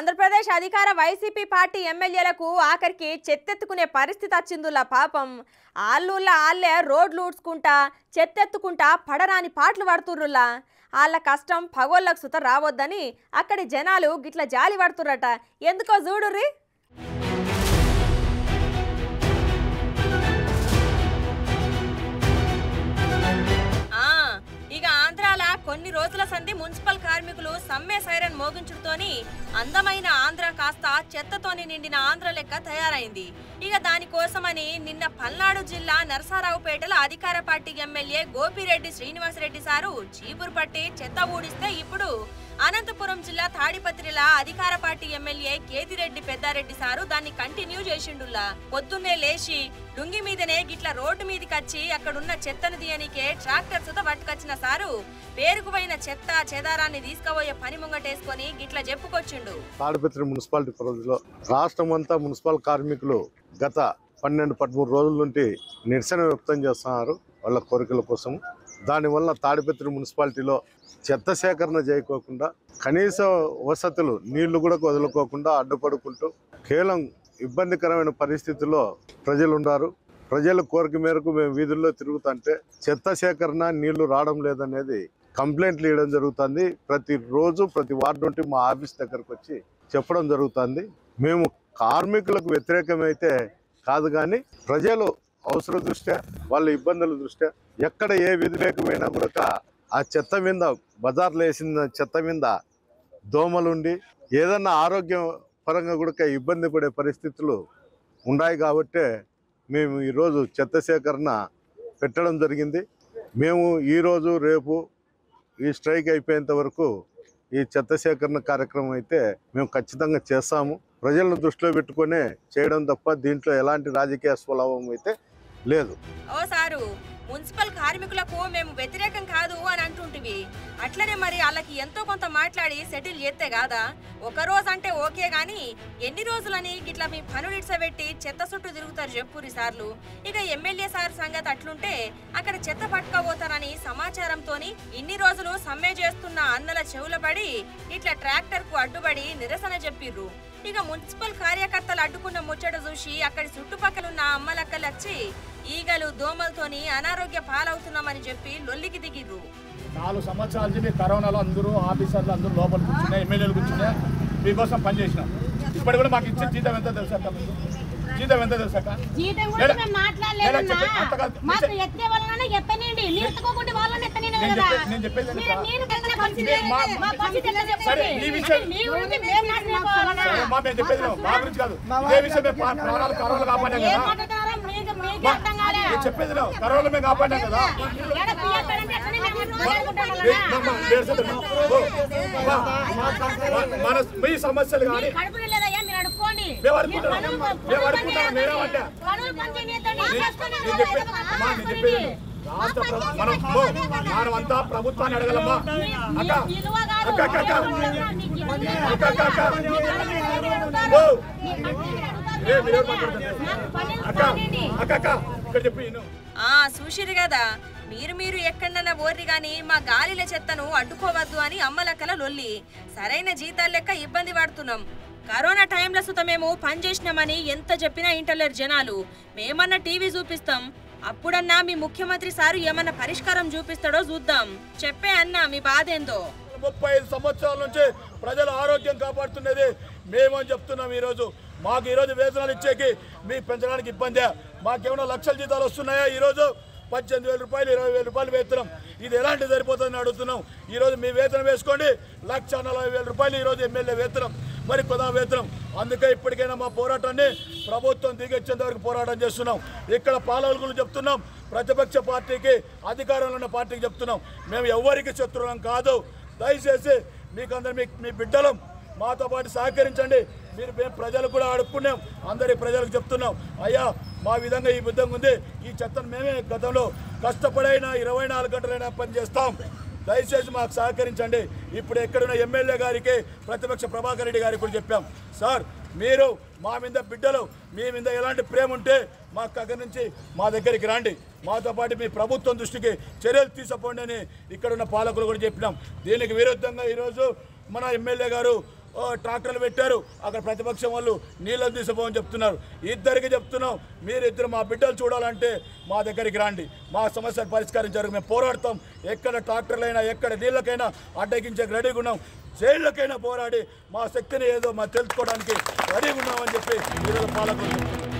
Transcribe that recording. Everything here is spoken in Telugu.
ఆంధ్రప్రదేశ్ అధికార వైసీపీ పార్టీ ఎమ్మెల్యేలకు ఆఖరికి చెత్తెత్తుకునే పరిస్థితి వచ్చిందులా పాపం. ఆళ్ళే రోడ్లు ఊడ్చుకుంటా చెత్తెత్తుకుంటా పడరాని పాటలు పడుతుర్రులా. వాళ్ళ కష్టం పగోళ్ళకు సుత రావద్దని అక్కడి జనాలు గిట్ల జాలి పడుతుర్రట. ఎందుకో చూడుర్రి. ఇక ఆంధ్రాల కొన్ని రోజుల సంధి మున్సిపల్ కార్మికులు సమ్మె సైరన్ మోగించుతోని అందమైన ఆంధ్ర కాస్త చెత్తతోని నిండిన ఆంధ్ర లెక్క తయారైంది. ఇక దానికోసమని నిన్న పల్నాడు జిల్లా నరసరావుపేటల అధికార party MLA Gopireddy Srinivasareddy sir చీపురు పట్టి చెత్త ఊడిస్తే ఇప్పుడు అనంతపురం జిల్లా తాడిపత్రిల అధికార party MLA Kethireddy Peddareddy sir దాన్ని కంటిన్యూ చేసిండుల్లా. పొద్దున్నే లేచి డుంగి మీదనే గిట్ల రోడ్డు మీదకి వచ్చి అక్కడున్న చెత్తను తీయనికే ట్రాక్టర్ సుత పట్టుకొచ్చిన సారు పేరుకుపోయిన చెత్త చెదారాన్ని తీసుకుపోయే పని ముంగటేసుకొని గిట్ల చెప్పుకొచ్చిండు. తాడిపత్రి మున్సిపాలిటీ పరిధిలో రాష్ట్రం అంతా మున్సిపల్ కార్మికులు గత 12-13 రోజుల నుండి నిరసన వ్యక్తం చేస్తున్నారు వాళ్ళ కోరికల కోసం. దానివల్ల తాడిపత్రి మున్సిపాలిటీలో చెత్త సేకరణ చేయకోకుండా కనీస వసతులు నీళ్లు కూడా వదులుకోకుండా అడ్డుపడుకుంటూ కేవలం ఇబ్బందికరమైన పరిస్థితుల్లో ప్రజలు ఉన్నారు. ప్రజల కోరిక మేరకు మేము వీధుల్లో తిరుగుతుంటే చెత్త సేకరణ నీళ్లు రావడం లేదనేది కంప్లైంట్లు ఇవ్వడం జరుగుతుంది. ప్రతిరోజు ప్రతి వార్డు నుండి మా ఆఫీస్ దగ్గరకు వచ్చి చెప్పడం జరుగుతుంది. మేము కార్మికులకు వ్యతిరేకమైతే కాదు, కానీ ప్రజలు అవసర దృష్ట్యా వాళ్ళ ఇబ్బందుల దృష్ట్యా ఎక్కడ ఏ వ్యతిరేకమైనా కూడా ఆ చెత్త మీద బజార్లో వేసిన చెత్త మీద దోమలుండి ఏదన్నా ఆరోగ్య పరంగా కూడా ఇబ్బంది పడే పరిస్థితులు ఉన్నాయి. కాబట్టే మేము ఈరోజు చెత్త సేకరణ పెట్టడం జరిగింది. మేము ఈరోజు రేపు ఈ స్ట్రైక్ అయిపోయేంత వరకు ఈ చెత్త సేకరణ కార్యక్రమం అయితే మేము ఖచ్చితంగా చేస్తాము. ప్రజలను దృష్టిలో పెట్టుకునే చేయడం తప్ప దీంట్లో ఎలాంటి రాజకీయ స్వలాభం అయితే లేదు. ఓ సారు, మున్సిపల్ కార్మికులకు మేము వ్యతిరేకం కాదు అని అంటుంటివి. అట్లనే మరి వాళ్ళకి ఎంతో కొంత మాట్లాడి సెటిల్ చేస్తే కాదా? ఒక రోజు అంటే ఓకే గాని ఎన్ని రోజులని గిట్లా మీ పనుడిడ్సబెట్టి చెత్త చుట్టూ తిరుగుతారు చెప్పురి సార్లు. ఇక ఎమ్మెల్యే సార్ సంగతి అట్లుంటే అక్కడ చెత్త పట్టుకోబోతారని సమాచారంతోని ఇన్ని రోజులు సమ్మె చేస్తున్న అన్నల చెవుల పడి ఇట్లా ట్రాక్టర్ కు అడ్డుపడి నిరసన చెప్పిర్రు. ఇక మున్సిపల్ కార్యకర్తలు అడ్డుకున్న ముచ్చట చూసి అక్కడి చుట్టుపక్కలున్న అమ్మలక్కలు వచ్చి ఈగలు దోమలతోని అనారోగ్య పాలవుతున్నామని చెప్పి లొల్లికి దిగిర్రు. 4 సంవత్సరాల నుంచి కరోనాలో అందరూ ఆఫీసర్లు అందరూ లోపల కూర్చున్నా, ఎమ్మెల్యేలు కూర్చున్నా, మీకోసం పనిచేసినాం. ఇప్పుడు కూడా మాకు ఇచ్చే జీతం ఎంత తెలుసా? జీతం ఎంత తెలుసా? నేను చెప్పేది మా గురించి కాదు, ఇదే విషయం ప్రాణాలు కరోనా కాపాడాం కదా. చెప్పేది కరోనా మేము కాపాడాం కదా. మన మీ సమస్యలు కానీ మనమంతా ప్రభుత్వాన్ని అడగలమ్మా. చూసిరు కదా, మీరు ఎక్కడన్నా ఓర్రి గాని మా గాలిల చెత్తను అడ్డుకోవద్దు అని అమ్మలక్కల లొల్లి. సరైన జీతాలు లెక్క ఇబ్బంది పడుతున్నాం. కరోనా టైంలో సుత మేము పనిచేసినామని ఎంత చెప్పినా ఇంటలేరు జనాలు. మేమన్నా టీవీ చూపిస్తాం, అప్పుడన్నా మీ ముఖ్యమంత్రి సారు ఏమన్నా పరిష్కారం చూపిస్తాడో చూద్దాం. చెప్పే అన్నా మీ బాధ ఏందో. 35 సంవత్సరాల నుంచి ప్రజల ఆరోగ్యం కాపాడుతున్నది మేమని చెప్తున్నాం. మాకు ఈరోజు వేతనాలు ఇచ్చేకి మీకు పెంచడానికి ఇబ్బందే. మాకేమైనా లక్షల జీతాలు వస్తున్నాయా? ఈరోజు 18,000 రూపాయలు 20,000 రూపాయలు వేతనం. ఇది ఎలాంటి సరిపోతుందని అడుగుతున్నాం. ఈరోజు మీ వేతనం వేసుకోండి, 1,40,000 రూపాయలు ఈరోజు ఎమ్మెల్యే వేతనం, మరి కొద్దా వేతనం. అందుకే ఇప్పటికైనా మా పోరాటాన్ని ప్రభుత్వం దిగొచ్చేంత వరకు పోరాటం చేస్తున్నాం. ఇక్కడ పాలకులు చెప్తున్నాం, ప్రతిపక్ష పార్టీకి అధికారంలో ఉన్న పార్టీకి చెప్తున్నాం, మేము ఎవరికి శత్రువులం కాదు. దయచేసి మీకందరూ మీ బిడ్డలం, మాతో పాటు సహకరించండి. మేము ప్రజలు కూడా అడుక్కున్నాం, అందరి ప్రజలకు చెప్తున్నాం, అయ్యా మా విధంగా ఈ విధంగా ఉంది, ఈ చెత్తను మేమే గతంలో కష్టపడైనా 24 గంటలైనా పనిచేస్తాం, దయచేసి మాకు సహకరించండి. ఇప్పుడు ఎక్కడున్న ఎమ్మెల్యే గారికి ప్రతిపక్ష ప్రభాకర్ రెడ్డి గారికి కూడా చెప్పాం, సార్ మీరు మా మీద బిడ్డలు, మీ మీద ఎలాంటి ప్రేమ ఉంటే మాకు దగ్గర నుంచి మా దగ్గరికి రండి, మాతో పాటు మీ ప్రభుత్వం దృష్టికి చర్యలు తీసుకోండి అని ఇక్కడున్న పాలకులు కూడా చెప్పినాం. దీనికి విరుద్ధంగా ఈరోజు మన ఎమ్మెల్యే గారు ట్రాక్టర్లు పెట్టారు, అక్కడ ప్రతిపక్షం వాళ్ళు నీళ్ళని తీసిపోవని చెప్తున్నారు. ఇద్దరికి చెప్తున్నాం, మీరిద్దరు మా బిడ్డలు చూడాలంటే మా దగ్గరికి రండి, మా సమస్యలు పరిష్కరించారు. మేము పోరాడతాం, ఎక్కడ ట్రాక్టర్లైనా ఎక్కడ నీళ్ళకైనా అడ్డగించే రెడీగా ఉన్నాం, జైళ్ళకైనా పోరాడి మా శక్తిని ఏదో మా తెలుసుకోవడానికి రెడీగా ఉన్నామని చెప్పి ఈరోజు పాలకులు